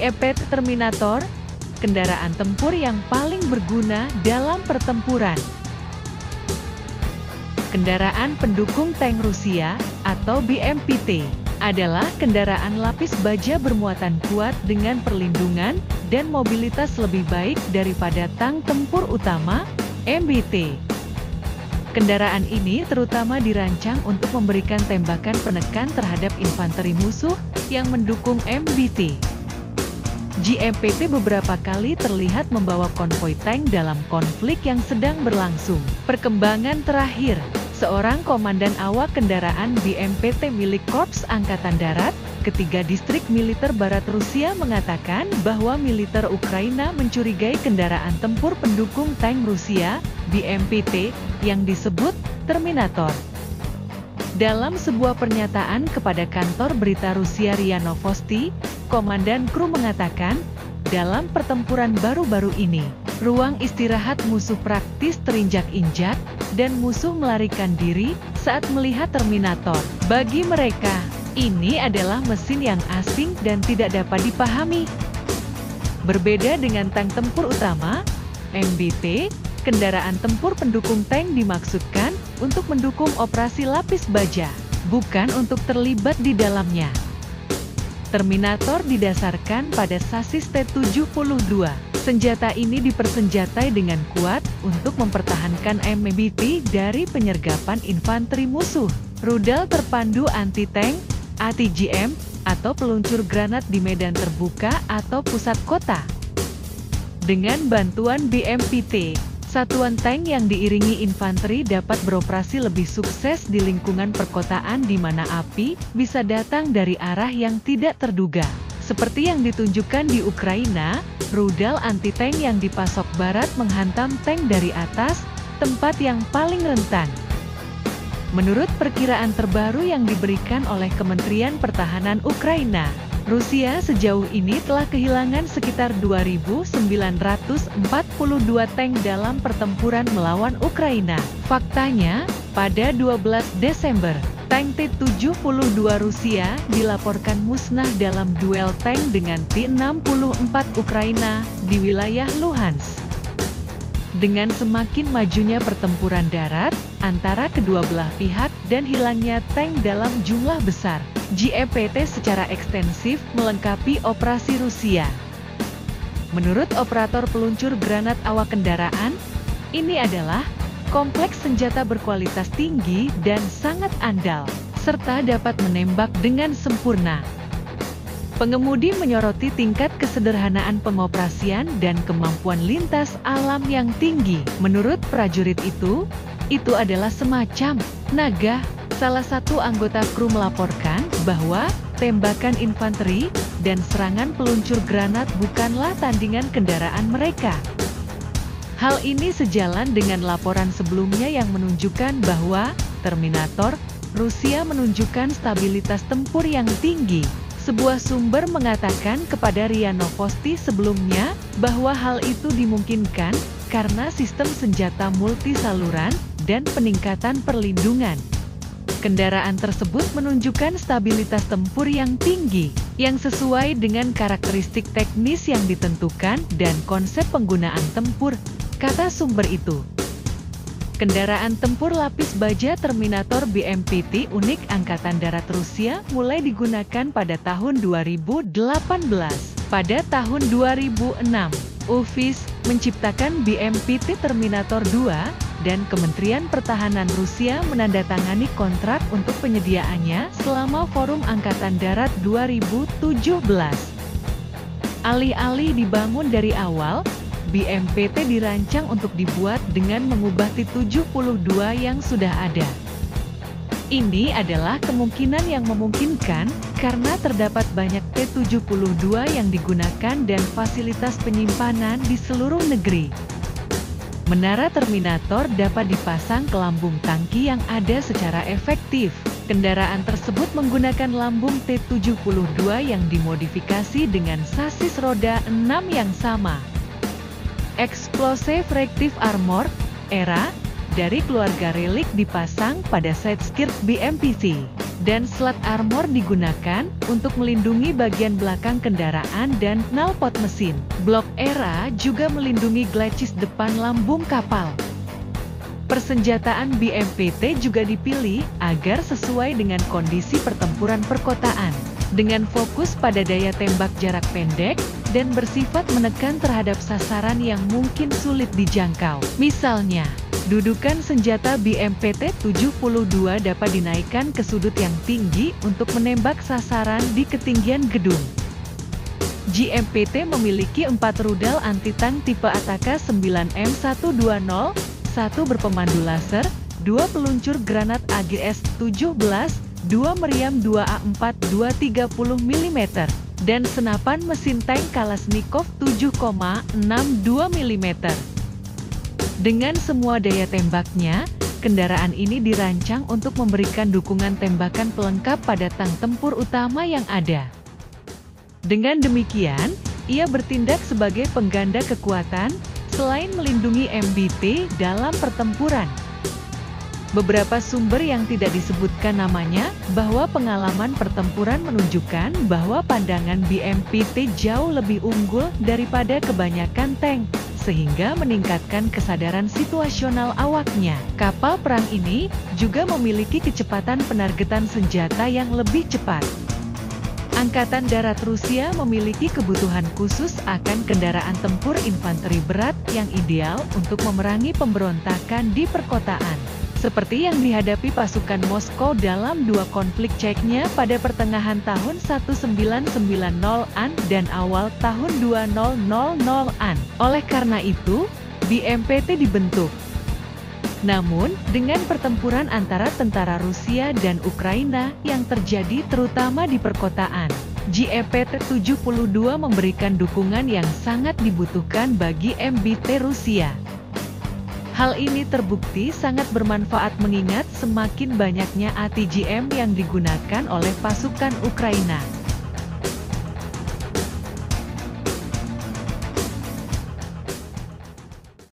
GEP Terminator, kendaraan tempur yang paling berguna dalam pertempuran. Kendaraan pendukung tank Rusia, atau BMPT, adalah kendaraan lapis baja bermuatan kuat dengan perlindungan dan mobilitas lebih baik daripada tank tempur utama, MBT. Kendaraan ini terutama dirancang untuk memberikan tembakan penekan terhadap infanteri musuh yang mendukung MBT. GMPT beberapa kali terlihat membawa konvoi tank dalam konflik yang sedang berlangsung. Perkembangan terakhir, seorang komandan awak kendaraan BMPT milik Korps Angkatan Darat, ketiga distrik militer barat Rusia mengatakan bahwa militer Ukraina mencurigai kendaraan tempur pendukung tank Rusia, BMPT, yang disebut Terminator. Dalam sebuah pernyataan kepada kantor berita Rusia RIA Novosti, komandan kru mengatakan, dalam pertempuran baru-baru ini, ruang istirahat musuh praktis terinjak-injak, dan musuh melarikan diri saat melihat Terminator. Bagi mereka, ini adalah mesin yang asing dan tidak dapat dipahami. Berbeda dengan tank tempur utama, MBT, kendaraan tempur pendukung tank dimaksudkan untuk mendukung operasi lapis baja, bukan untuk terlibat di dalamnya. Terminator didasarkan pada sasis T-72. Senjata ini dipersenjatai dengan kuat untuk mempertahankan MBT dari penyergapan infanteri musuh. Rudal terpandu anti-tank, ATGM, atau peluncur granat di medan terbuka atau pusat kota. Dengan bantuan BMPT, satuan tank yang diiringi infanteri dapat beroperasi lebih sukses di lingkungan perkotaan di mana api bisa datang dari arah yang tidak terduga. Seperti yang ditunjukkan di Ukraina, rudal anti-tank yang dipasok barat menghantam tank dari atas, tempat yang paling rentan. Menurut perkiraan terbaru yang diberikan oleh Kementerian Pertahanan Ukraina, Rusia sejauh ini telah kehilangan sekitar 2.942 tank dalam pertempuran melawan Ukraina. Faktanya, pada 12 Desember, tank T-72 Rusia dilaporkan musnah dalam duel tank dengan T-64 Ukraina di wilayah Luhansk. Dengan semakin majunya pertempuran darat antara kedua belah pihak dan hilangnya tank dalam jumlah besar, GMPT secara ekstensif melengkapi operasi Rusia. Menurut operator peluncur granat awak kendaraan, ini adalah kompleks senjata berkualitas tinggi dan sangat andal, serta dapat menembak dengan sempurna. Pengemudi menyoroti tingkat kesederhanaan pengoperasian dan kemampuan lintas alam yang tinggi. Menurut prajurit itu adalah semacam naga. Salah satu anggota kru melaporkan bahwa tembakan infanteri dan serangan peluncur granat bukanlah tandingan kendaraan mereka. Hal ini sejalan dengan laporan sebelumnya yang menunjukkan bahwa Terminator Rusia menunjukkan stabilitas tempur yang tinggi. Sebuah sumber mengatakan kepada RIA Novosti sebelumnya bahwa hal itu dimungkinkan karena sistem senjata multi saluran dan peningkatan perlindungan. Kendaraan tersebut menunjukkan stabilitas tempur yang tinggi, yang sesuai dengan karakteristik teknis yang ditentukan dan konsep penggunaan tempur, kata sumber itu. Kendaraan tempur lapis baja Terminator BMPT unik Angkatan Darat Rusia mulai digunakan pada tahun 2018. Pada tahun 2006, UVIS menciptakan BMPT Terminator 2, dan Kementerian Pertahanan Rusia menandatangani kontrak untuk penyediaannya selama Forum Angkatan Darat 2017. Alih-alih dibangun dari awal, BMPT dirancang untuk dibuat dengan mengubah T-72 yang sudah ada. Ini adalah kemungkinan yang memungkinkan karena terdapat banyak T-72 yang digunakan dan fasilitas penyimpanan di seluruh negeri. Menara Terminator dapat dipasang ke lambung tangki yang ada secara efektif. Kendaraan tersebut menggunakan lambung T-72 yang dimodifikasi dengan sasis roda 6 yang sama. Explosive Reactive Armor, ERA, dari keluarga relik dipasang pada side skirt BMPT. dan slat armor digunakan untuk melindungi bagian belakang kendaraan dan knalpot mesin. Blok ERA juga melindungi glacis depan lambung kapal. Persenjataan BMPT juga dipilih agar sesuai dengan kondisi pertempuran perkotaan, dengan fokus pada daya tembak jarak pendek dan bersifat menekan terhadap sasaran yang mungkin sulit dijangkau. Misalnya, dudukan senjata BMPT-72 dapat dinaikkan ke sudut yang tinggi untuk menembak sasaran di ketinggian gedung. GMPT memiliki 4 rudal anti-tank tipe Ataka 9M120, 1 berpemandu laser, 2 peluncur granat AGS-17, 2 meriam 2A4 230 mm, dan senapan mesin tank Kalashnikov 7,62 mm. Dengan semua daya tembaknya, kendaraan ini dirancang untuk memberikan dukungan tembakan pelengkap pada tang tempur utama yang ada. Dengan demikian, ia bertindak sebagai pengganda kekuatan, selain melindungi MBT dalam pertempuran. Beberapa sumber yang tidak disebutkan namanya, bahwa pengalaman pertempuran menunjukkan bahwa pandangan BMPT jauh lebih unggul daripada kebanyakan tank, sehingga meningkatkan kesadaran situasional awaknya. Kapal perang ini juga memiliki kecepatan penargetan senjata yang lebih cepat. Angkatan Darat Rusia memiliki kebutuhan khusus akan kendaraan tempur infanteri berat yang ideal untuk memerangi pemberontakan di perkotaan, seperti yang dihadapi pasukan Moskow dalam 2 konflik Ceknya pada pertengahan tahun 1990-an dan awal tahun 2000-an. Oleh karena itu, BMPT dibentuk. Namun, dengan pertempuran antara tentara Rusia dan Ukraina yang terjadi terutama di perkotaan, GMPT-72 memberikan dukungan yang sangat dibutuhkan bagi MBT Rusia. Hal ini terbukti sangat bermanfaat mengingat semakin banyaknya ATGM yang digunakan oleh pasukan Ukraina.